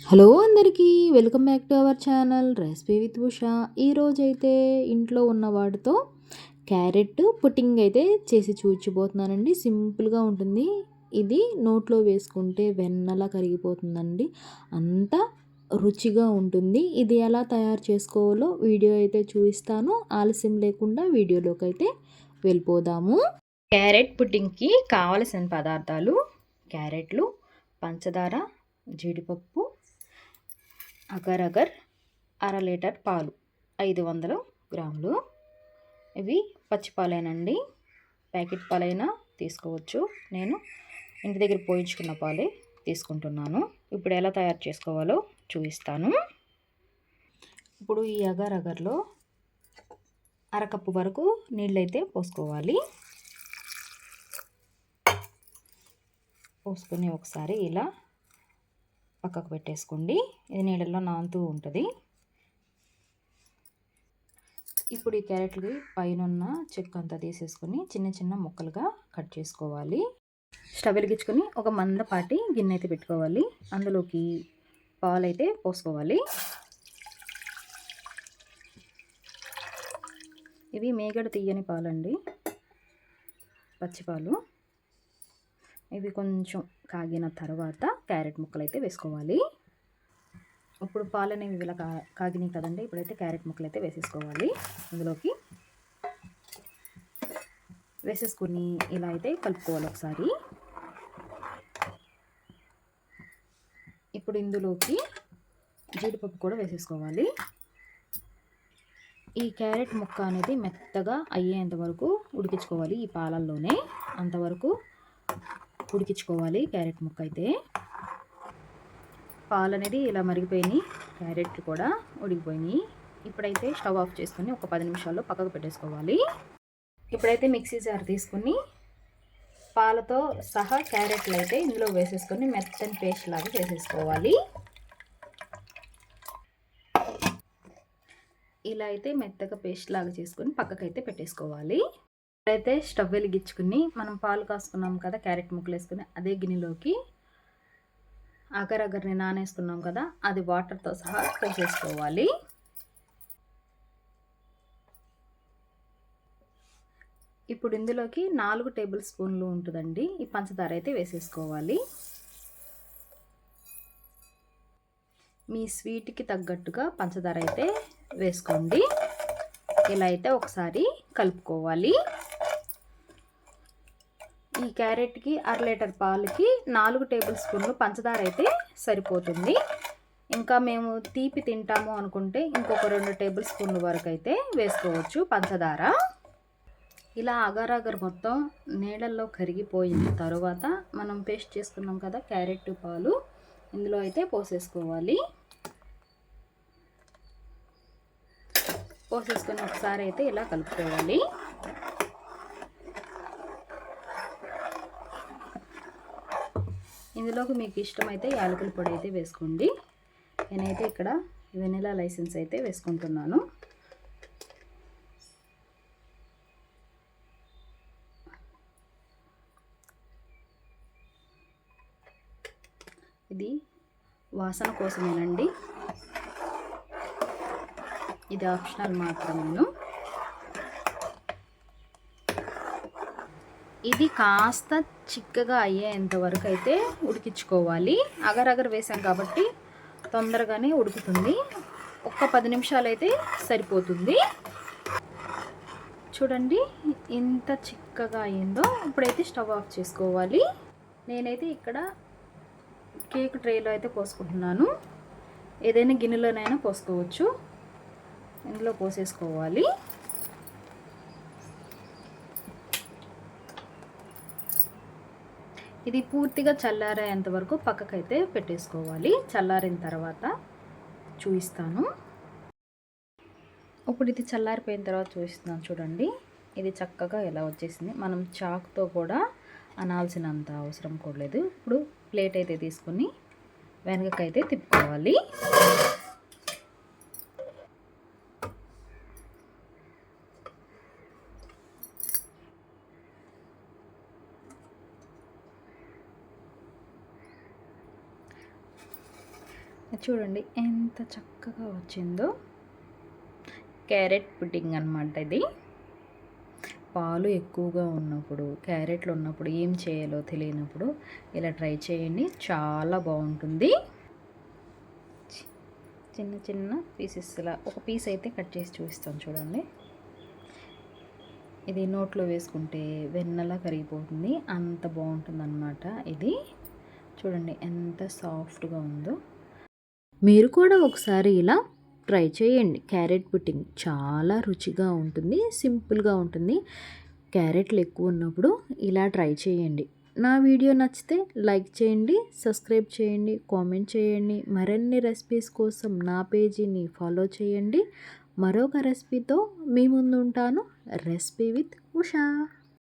Hello అందరికీ welcome back to our channel recipe with Usha. ఈరోజైతే ఇంట్లో ఉన్న వాటితో క్యారెట్ పుడ్డింగ్ అయితే చేసి చూచిపోతున్నానండి. సింపుల్గా ఉంటుంది. ఇది నోట్లో వేసుకుంటే వెన్నలా కరిగిపోతుందండి. అంత రుచిగా ఉంటుంది. ఇది ఎలా తయారు చేసుకోవాలో వీడియో అయితే చూపిస్తాను. ఆలస్యం లేకుండా వీడియోలోకి అయితే వెళ్ళిపోదాము. క్యారెట్ పుడ్డింగ్కి కావలసిన పదార్థాలు: క్యారెట్లు, పంచదార, జీడిపప్పు, అగర్ అగర్, అర లీటర్ పాలు, 500 గ్రాములు. ఇవి పచ్చిపాలేనండి, ప్యాకెట్ పాలైనా తీసుకోవచ్చు. నేను ఇంటి దగ్గర పోయించుకున్న పాలే తీసుకుంటున్నాను. ఇప్పుడు ఎలా తయారు చేసుకోవాలో చూపిస్తాను. ఇప్పుడు ఈ అగర్ అగర్లో అరకప్పు వరకు నీళ్ళైతే పోసుకోవాలి. పోసుకొని ఒకసారి ఇలా పక్కకు పెట్టేసుకోండి. ఇది నీళ్ళల్లో నానుతూ ఉంటుంది. ఇప్పుడు ఈ క్యారెట్లకి పైన ఉన్న చెక్క అంతా తీసేసుకొని చిన్న చిన్న ముక్కలుగా కట్ చేసుకోవాలి. స్టవ్ వెలిగించుకొని ఒక మందపాటి గిన్నె అయితే పెట్టుకోవాలి. అందులోకి పాలు అయితే పోసుకోవాలి. ఇవి మేగడ తీయని పాలండి, పచ్చిపాలు. ఇవి కొంచెం కాగిన తర్వాత క్యారెట్ ముక్కలు అయితే వేసుకోవాలి. ఇప్పుడు పాలు అనేవి ఇలా కాగినాయి కదండి. ఇప్పుడైతే క్యారెట్ ముక్కలు అయితే వేసేసుకోవాలి. ఇందులోకి వేసేసుకుని ఇలా అయితే కలుపుకోవాలి ఒకసారి. ఇప్పుడు ఇందులోకి జీడిపప్పు కూడా వేసేసుకోవాలి. ఈ క్యారెట్ ముక్క అనేది మెత్తగా అయ్యేంత వరకు ఉడికించుకోవాలి. ఈ పాలల్లోనే అంతవరకు ఉడికించుకోవాలి క్యారెట్ ముక్క అయితే. పాలు అనేది ఇలా మరిగిపోయినాయి, క్యారెట్లు కూడా ఉడికిపోయినాయి. ఇప్పుడైతే స్టవ్ ఆఫ్ చేసుకొని ఒక 10 నిమిషాల్లో పక్కకు పెట్టేసుకోవాలి. ఇప్పుడైతే మిక్సీ జార్ తీసుకుని పాలతో సహా క్యారెట్లు అయితే ఇందులో వేసేసుకొని మెత్తని పేస్ట్ లాగా చేసేసుకోవాలి. ఇలా అయితే మెత్తగా పేస్ట్ లాగా చేసుకొని పక్కకైతే పెట్టేసుకోవాలి. ఇప్పుడైతే స్టవ్ వెలిగించుకుని మనం పాలు కాసుకున్నాం కదా, క్యారెట్ ముక్కలు వేసుకుని అదే గిన్నెలోకి అగర్ అగర్ని నానేసుకున్నాం కదా, అది వాటర్తో సహా పోసేసుకోవాలి. ఇప్పుడు ఇందులోకి 4 టేబుల్ స్పూన్లు ఉంటుందండి ఈ పంచదార అయితే వేసేసుకోవాలి. మీ స్వీట్కి తగ్గట్టుగా పంచదార అయితే వేసుకోండి. ఇలా అయితే ఒకసారి కలుపుకోవాలి. ఈ క్యారెట్కి 1/2 లీటర్ పాలకి 4 టేబుల్ స్పూన్లు పంచదార అయితే సరిపోతుంది. ఇంకా మేము తీపి తింటాము అనుకుంటే ఇంకొక 2 టేబుల్ స్పూన్ల వరకు అయితే వేసుకోవచ్చు పంచదార. ఇలా అగర్ అగర్ మొత్తం నీళ్ళల్లో కరిగిపోయిన తర్వాత మనం పేస్ట్ చేసుకున్నాం కదా క్యారెట్ పాలు, ఇందులో అయితే పోసేసుకోవాలి. పోసేసుకొని ఒకసారి అయితే ఇలా కలుపుకోవాలి. ఇందులోకి మీకు ఇష్టమైతే యాలకుల పొడి అయితే వేసుకోండి. నేనైతే ఇక్కడ వెనిలా లైసెన్స్ అయితే వేసుకుంటున్నాను. ఇది వాసన కోసమేనండి, ఇది ఆప్షనల్ మాత్రమేను. ఇది కాస్త చిక్కగా అయ్యేంత వరకు అయితే ఉడికించుకోవాలి. అగర్ అగర్ వేసాం కాబట్టి తొందరగానే ఉడుకుతుంది. ఒక్క 10 నిమిషాలు అయితే సరిపోతుంది. చూడండి ఎంత చిక్కగా అయ్యిందో. ఇప్పుడైతే స్టవ్ ఆఫ్ చేసుకోవాలి. నేనైతే ఇక్కడ కేక్ ట్రేలో అయితే పోసుకుంటున్నాను. ఏదైనా గిన్నెలోనైనా పోసుకోవచ్చు. ఇందులో పోసేసుకోవాలి. ఇది పూర్తిగా చల్లారేంత వరకు పక్కకైతే పెట్టేసుకోవాలి. చల్లారిన తర్వాత చూపిస్తాను. ఇప్పుడు ఇది చల్లారిపోయిన తర్వాత చూపిస్తున్నాను చూడండి. ఇది చక్కగా ఎలా వచ్చేసింది. మనం చాకుతో కూడా అనాల్సినంత అవసరం కూడా లేదు. ఇప్పుడు ప్లేట్ అయితే తీసుకొని వెనకకైతే తిప్పుకోవాలి. చూడండి ఎంత చక్కగా వచ్చిందో. క్యారెట్ పుడ్డింగ్ అనమాట ఇది. పాలు ఎక్కువగా ఉన్నప్పుడు, క్యారెట్లు ఉన్నప్పుడు ఏం చేయాలో తెలియనప్పుడు ఇలా ట్రై చేయండి, చాలా బాగుంటుంది. చిన్న చిన్న పీసెస్ ఇలా ఒక పీస్ అయితే కట్ చేసి చూపిస్తాను చూడండి. ఇది నోట్లో వేసుకుంటే వెన్నలా కరిగిపోతుంది, అంత బాగుంటుంది అన్నమాట. ఇది చూడండి ఎంత సాఫ్ట్గా ఉందో. మీరు కూడా ఒకసారి ఇలా ట్రై చేయండి. క్యారెట్ పుడ్డింగ్ చాలా రుచిగా ఉంటుంది, సింపుల్గా ఉంటుంది. క్యారెట్లు ఎక్కువ ఉన్నప్పుడు ఇలా ట్రై చేయండి. నా వీడియో నచ్చితే లైక్ చేయండి, సబ్స్క్రైబ్ చేయండి, కామెంట్ చేయండి. మరిన్ని రెసిపీస్ కోసం నా పేజీని ఫాలో చేయండి. మరొక రెసిపీతో మీ ముందు ఉంటాను. Recipe with Usha.